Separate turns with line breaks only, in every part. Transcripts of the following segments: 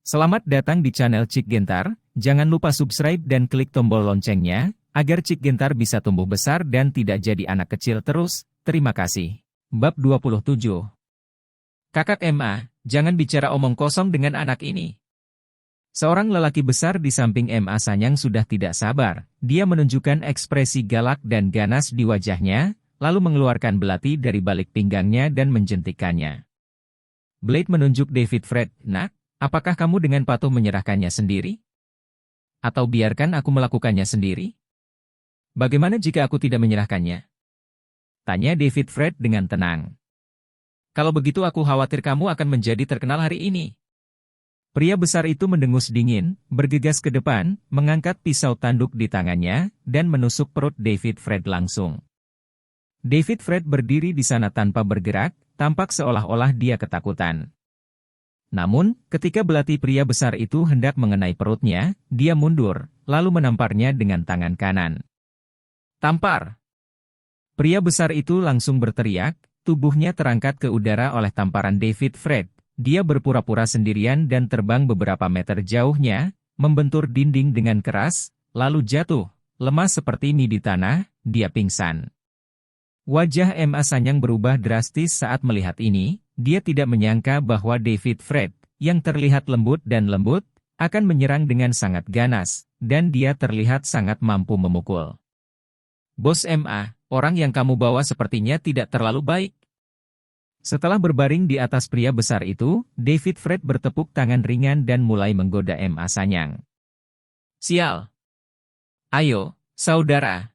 Selamat datang di channel Cik Gentar, jangan lupa subscribe dan klik tombol loncengnya, agar Cik Gentar bisa tumbuh besar dan tidak jadi anak kecil terus, terima kasih. Bab 27. Kakak MA, jangan bicara omong kosong dengan anak ini. Seorang lelaki besar di samping MA Sanyang sudah tidak sabar, dia menunjukkan ekspresi galak dan ganas di wajahnya, lalu mengeluarkan belati dari balik pinggangnya dan menjentikannya. Blade menunjuk David Fred, "Nak, apakah kamu dengan patuh menyerahkannya sendiri? Atau biarkan aku melakukannya sendiri? Bagaimana jika aku tidak menyerahkannya?" Tanya David Fred dengan tenang. "Kalau begitu aku khawatir kamu akan menjadi terkenal hari ini." Pria besar itu mendengus dingin, bergegas ke depan, mengangkat pisau tanduk di tangannya, dan menusuk perut David Fred langsung. David Fred berdiri di sana tanpa bergerak, tampak seolah-olah dia ketakutan. Namun, ketika belati pria besar itu hendak mengenai perutnya, dia mundur, lalu menamparnya dengan tangan kanan. "Tampar!" Pria besar itu langsung berteriak, tubuhnya terangkat ke udara oleh tamparan David Fred. Dia berpura-pura sendirian dan terbang beberapa meter jauhnya, membentur dinding dengan keras, lalu jatuh, lemas seperti mie di tanah, dia pingsan. Wajah MA Sanyang berubah drastis saat melihat ini, dia tidak menyangka bahwa David Fred, yang terlihat lembut, akan menyerang dengan sangat ganas, dan dia terlihat sangat mampu memukul. "Bos MA, orang yang kamu bawa sepertinya tidak terlalu baik." Setelah berbaring di atas pria besar itu, David Fred bertepuk tangan ringan dan mulai menggoda MA Sanyang. "Sial! Ayo, saudara!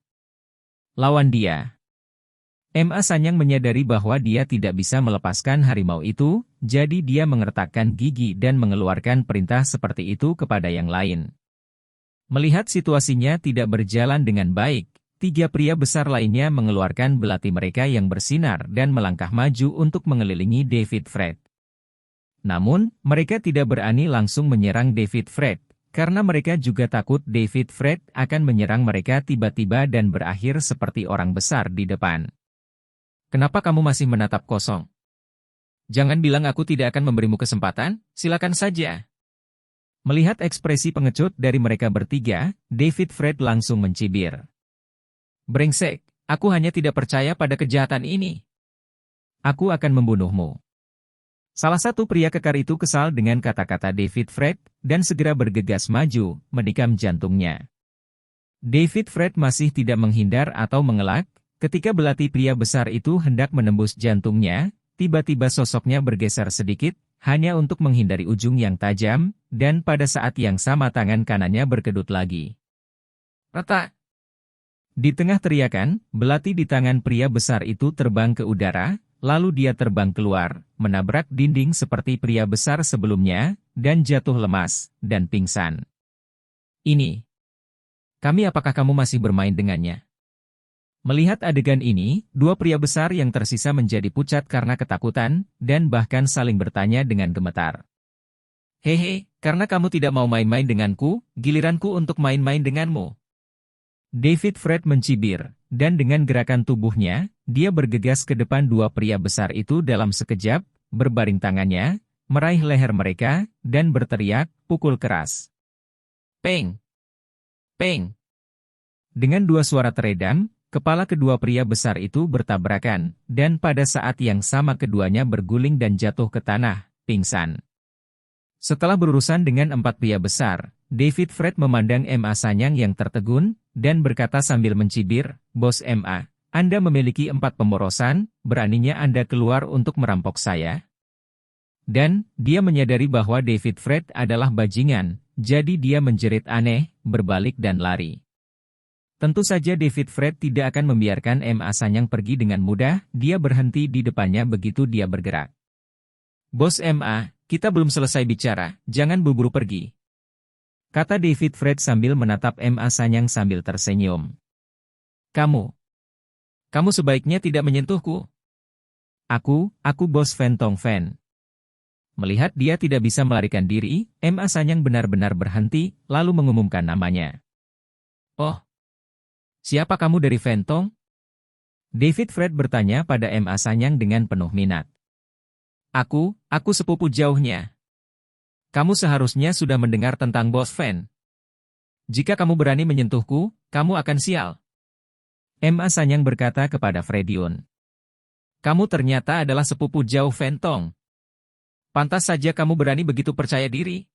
Lawan dia!" MA Sanyang menyadari bahwa dia tidak bisa melepaskan harimau itu, jadi dia mengertakkan gigi dan mengeluarkan perintah seperti itu kepada yang lain. Melihat situasinya tidak berjalan dengan baik, tiga pria besar lainnya mengeluarkan belati mereka yang bersinar dan melangkah maju untuk mengelilingi David Fred. Namun, mereka tidak berani langsung menyerang David Fred, karena mereka juga takut David Fred akan menyerang mereka tiba-tiba dan berakhir seperti orang besar di depan. "Kenapa kamu masih menatap kosong? Jangan bilang aku tidak akan memberimu kesempatan, silakan saja." Melihat ekspresi pengecut dari mereka bertiga, David Fred langsung mencibir. "Brengsek, aku hanya tidak percaya pada kejahatan ini. Aku akan membunuhmu." Salah satu pria kekar itu kesal dengan kata-kata David Fred, dan segera bergegas maju, menikam jantungnya. David Fred masih tidak menghindar atau mengelak. Ketika belati pria besar itu hendak menembus jantungnya, tiba-tiba sosoknya bergeser sedikit, hanya untuk menghindari ujung yang tajam, dan pada saat yang sama tangan kanannya berkedut lagi. "Retak!" Di tengah teriakan, belati di tangan pria besar itu terbang ke udara, lalu dia terbang keluar, menabrak dinding seperti pria besar sebelumnya, dan jatuh lemas, dan pingsan. "Ini. Apakah kamu masih bermain dengannya?" Melihat adegan ini, dua pria besar yang tersisa menjadi pucat karena ketakutan, dan bahkan saling bertanya dengan gemetar. "Hehe, karena kamu tidak mau main-main denganku, giliranku untuk main-main denganmu." David Fred mencibir, dan dengan gerakan tubuhnya, dia bergegas ke depan dua pria besar itu dalam sekejap, berbaring tangannya, meraih leher mereka, dan berteriak, "Pukul keras!" Peng! Peng! Dengan dua suara teredam, kepala kedua pria besar itu bertabrakan, dan pada saat yang sama keduanya berguling dan jatuh ke tanah, pingsan. Setelah berurusan dengan empat pria besar, David Fred memandang MA Sanyang yang tertegun, dan berkata sambil mencibir, "Bos MA, Anda memiliki 4 pemborosan, beraninya Anda keluar untuk merampok saya?" Dan, dia menyadari bahwa David Fred adalah bajingan, jadi dia menjerit aneh, berbalik dan lari. Tentu saja David Fred tidak akan membiarkan MA Sanyang pergi dengan mudah, dia berhenti di depannya begitu dia bergerak. "Bos MA, kita belum selesai bicara, jangan buru-buru pergi," kata David Fred sambil menatap MA Sanyang sambil tersenyum. Kamu sebaiknya tidak menyentuhku. Aku Bos Fan Tong Fan." Melihat dia tidak bisa melarikan diri, MA Sanyang benar-benar berhenti, lalu mengumumkan namanya. "Oh, siapa kamu dari Fentong?" David Fred bertanya pada MA Sanyang dengan penuh minat. Aku sepupu jauhnya." Kamu seharusnya sudah mendengar tentang Bos Fan. Jika kamu berani menyentuhku, kamu akan sial. Ma Sanyang berkata kepada Fredion. Kamu ternyata adalah sepupu jauh Fan Tong. Pantas saja kamu berani begitu percaya diri.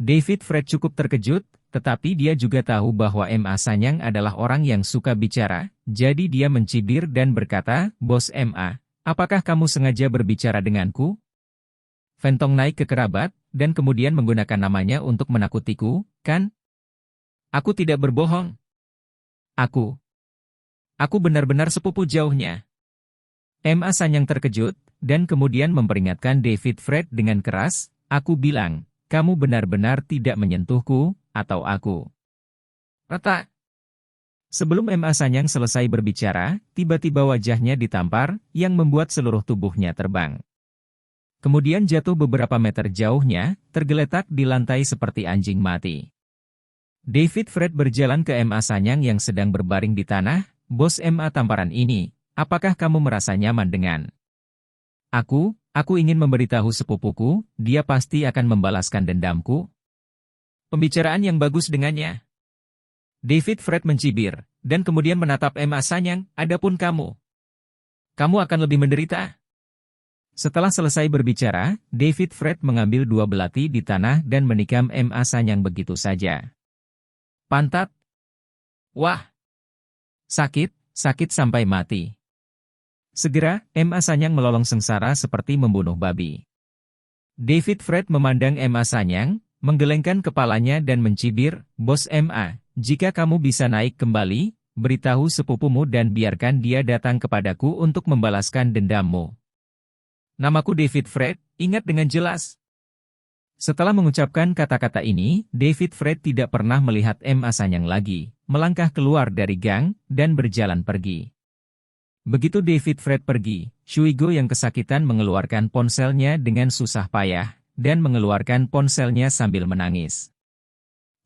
David Fred cukup terkejut, tetapi dia juga tahu bahwa Ma Sanyang adalah orang yang suka bicara, jadi dia mencibir dan berkata, Bos Ma, apakah kamu sengaja berbicara denganku? Fan Tong naik ke kerabat, dan kemudian menggunakan namanya untuk menakutiku, kan? Aku tidak berbohong. Aku benar-benar sepupu jauhnya. Ma Sanyang terkejut, dan kemudian memperingatkan David Fred dengan keras, aku bilang, kamu benar-benar tidak menyentuhku, atau aku. Retak. Sebelum Ma Sanyang selesai berbicara, tiba-tiba wajahnya ditampar, yang membuat seluruh tubuhnya terbang. Kemudian jatuh beberapa meter jauhnya, tergeletak di lantai seperti anjing mati. David Fred berjalan ke Ma Sanyang yang sedang berbaring di tanah, Bos Ma tamparan ini, apakah kamu merasa nyaman dengan? Aku ingin memberitahu sepupuku, dia pasti akan membalaskan dendamku. Pembicaraan yang bagus dengannya. David Fred mencibir, dan kemudian menatap Ma Sanyang, adapun kamu akan lebih menderita. Setelah selesai berbicara, David Fred mengambil 2 belati di tanah dan menikam Ma Sanyang begitu saja. Pantat. Wah. Sakit sampai mati. Segera, Ma Sanyang melolong sengsara seperti membunuh babi. David Fred memandang Ma Sanyang, menggelengkan kepalanya dan mencibir, Bos Ma, jika kamu bisa naik kembali, beritahu sepupumu dan biarkan dia datang kepadaku untuk membalaskan dendammu. Namaku David Fred, ingat dengan jelas. Setelah mengucapkan kata-kata ini, David Fred tidak pernah melihat Ma Sanyang lagi, melangkah keluar dari gang, dan berjalan pergi. Begitu David Fred pergi, Shuigo yang kesakitan mengeluarkan ponselnya dengan susah payah, dan mengeluarkan ponselnya sambil menangis.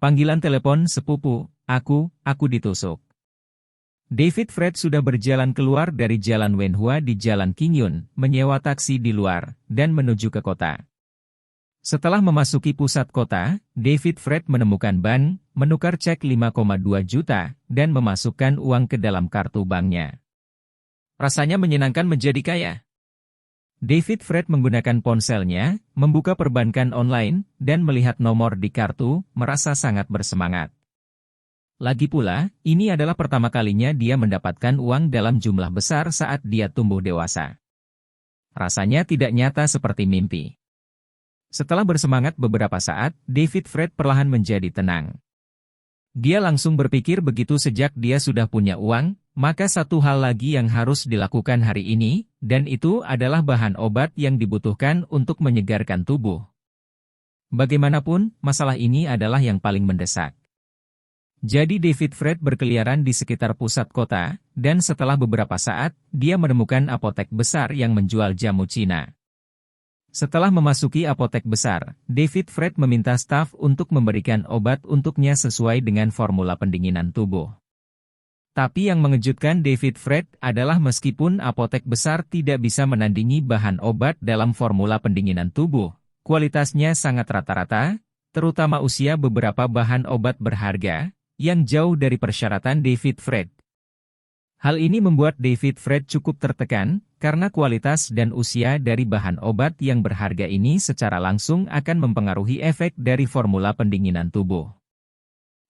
Panggilan telepon sepupu, aku ditusuk. David Fred sudah berjalan keluar dari Jalan Wenhua di Jalan Qingyun, menyewa taksi di luar, dan menuju ke kota. Setelah memasuki pusat kota, David Fred menemukan bank, menukar cek 5,2 juta, dan memasukkan uang ke dalam kartu banknya. Rasanya menyenangkan menjadi kaya. David Fred menggunakan ponselnya, membuka perbankan online, dan melihat nomor di kartu, merasa sangat bersemangat. Lagi pula, ini adalah pertama kalinya dia mendapatkan uang dalam jumlah besar saat dia tumbuh dewasa. Rasanya tidak nyata seperti mimpi. Setelah bersemangat beberapa saat, David Fred perlahan menjadi tenang. Dia langsung berpikir begitu sejak dia sudah punya uang, maka satu hal lagi yang harus dilakukan hari ini, dan itu adalah bahan obat yang dibutuhkan untuk menyegarkan tubuh. Bagaimanapun, masalah ini adalah yang paling mendesak. Jadi David Fred berkeliaran di sekitar pusat kota, dan setelah beberapa saat, dia menemukan apotek besar yang menjual jamu Cina. Setelah memasuki apotek besar, David Fred meminta staf untuk memberikan obat untuknya sesuai dengan formula pendinginan tubuh. Tapi yang mengejutkan David Fred adalah meskipun apotek besar tidak bisa menandingi bahan obat dalam formula pendinginan tubuh, kualitasnya sangat rata-rata, terutama usia beberapa bahan obat berharga, yang jauh dari persyaratan David Fred. Hal ini membuat David Fred cukup tertekan, karena kualitas dan usia dari bahan obat yang berharga ini secara langsung akan mempengaruhi efek dari formula pendinginan tubuh.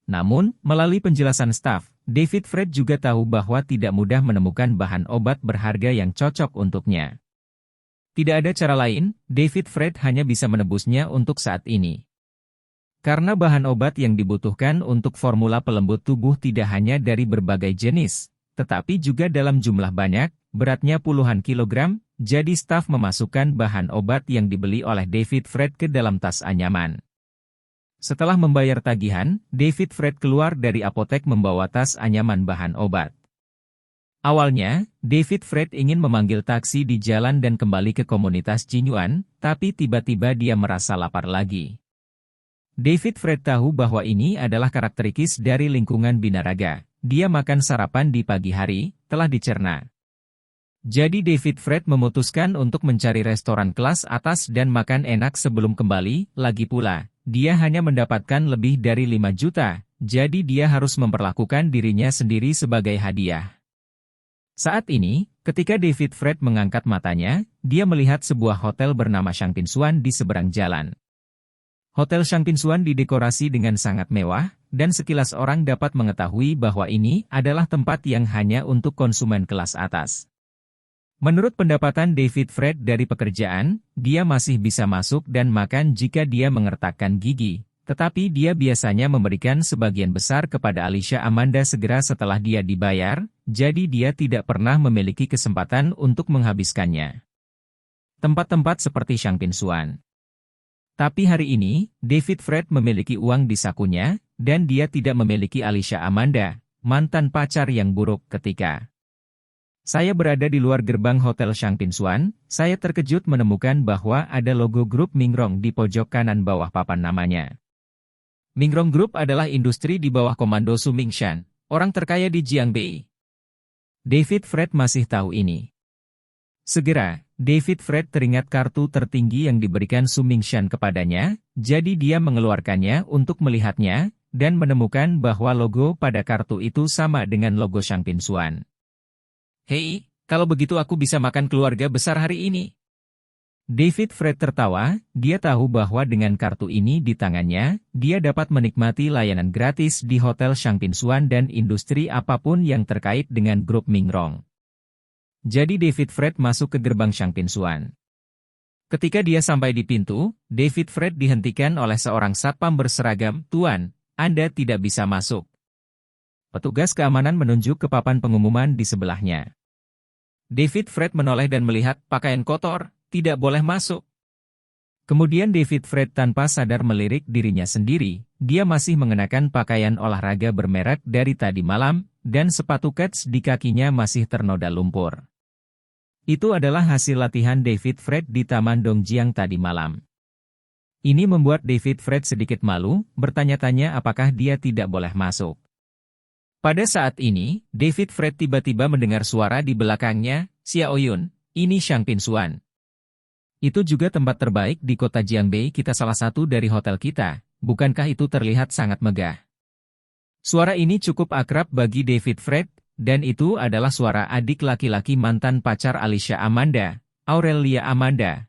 Namun, melalui penjelasan staf, David Fred juga tahu bahwa tidak mudah menemukan bahan obat berharga yang cocok untuknya. Tidak ada cara lain, David Fred hanya bisa menebusnya untuk saat ini. Karena bahan obat yang dibutuhkan untuk formula pelembut tubuh tidak hanya dari berbagai jenis, tetapi juga dalam jumlah banyak, beratnya puluhan kilogram, jadi staf memasukkan bahan obat yang dibeli oleh David Fred ke dalam tas anyaman. Setelah membayar tagihan, David Fred keluar dari apotek membawa tas anyaman bahan obat. Awalnya, David Fred ingin memanggil taksi di jalan dan kembali ke komunitas Jinyuan, tapi tiba-tiba dia merasa lapar lagi. David Fred tahu bahwa ini adalah karakteristik dari lingkungan binaraga. Dia makan sarapan di pagi hari, telah dicerna. Jadi David Fred memutuskan untuk mencari restoran kelas atas dan makan enak sebelum kembali, lagi pula, dia hanya mendapatkan lebih dari 5 juta, jadi dia harus memperlakukan dirinya sendiri sebagai hadiah. Saat ini, ketika David Fred mengangkat matanya, dia melihat sebuah hotel bernama Shangpinsuan di seberang jalan. Hotel Shangpinsuan didekorasi dengan sangat mewah, dan sekilas orang dapat mengetahui bahwa ini adalah tempat yang hanya untuk konsumen kelas atas. Menurut pendapatan David Fred dari pekerjaan, dia masih bisa masuk dan makan jika dia mengertakkan gigi, tetapi dia biasanya memberikan sebagian besar kepada Alicia Amanda segera setelah dia dibayar, jadi dia tidak pernah memiliki kesempatan untuk menghabiskannya. Tempat-tempat seperti Shangpinsuan. Tapi hari ini, David Fred memiliki uang di sakunya, dan dia tidak memiliki Alicia Amanda, mantan pacar yang buruk ketika saya berada di luar gerbang Hotel Shangpinsuan, saya terkejut menemukan bahwa ada logo grup Mingrong di pojok kanan bawah papan namanya. Mingrong Group adalah industri di bawah komando Su Mingshan, orang terkaya di Jiangbei. David Fred masih tahu ini. Segera, David Fred teringat kartu tertinggi yang diberikan Su Mingshan kepadanya, jadi dia mengeluarkannya untuk melihatnya, dan menemukan bahwa logo pada kartu itu sama dengan logo Shangpinsuan. Hei, kalau begitu aku bisa makan keluarga besar hari ini. David Fred tertawa, dia tahu bahwa dengan kartu ini di tangannya, dia dapat menikmati layanan gratis di Hotel Shangpinsuan dan industri apapun yang terkait dengan grup Mingrong. Jadi David Fred masuk ke gerbang Shangpinsuan. Ketika dia sampai di pintu, David Fred dihentikan oleh seorang satpam berseragam, "Tuan, Anda tidak bisa masuk." Petugas keamanan menunjuk ke papan pengumuman di sebelahnya. David Fred menoleh dan melihat pakaian kotor, tidak boleh masuk. Kemudian David Fred tanpa sadar melirik dirinya sendiri, dia masih mengenakan pakaian olahraga bermerek dari tadi malam, dan sepatu kets di kakinya masih ternoda lumpur. Itu adalah hasil latihan David Fred di Taman Dongjiang tadi malam. Ini membuat David Fred sedikit malu, bertanya-tanya apakah dia tidak boleh masuk. Pada saat ini, David Fred tiba-tiba mendengar suara di belakangnya, "Xiao Yun, ini Shangpinsuan. Itu juga tempat terbaik di kota Jiangbei, kita salah satu dari hotel kita, bukankah itu terlihat sangat megah?" Suara ini cukup akrab bagi David Fred, dan itu adalah suara adik laki-laki mantan pacar Alicia Amanda, Aurelia Amanda,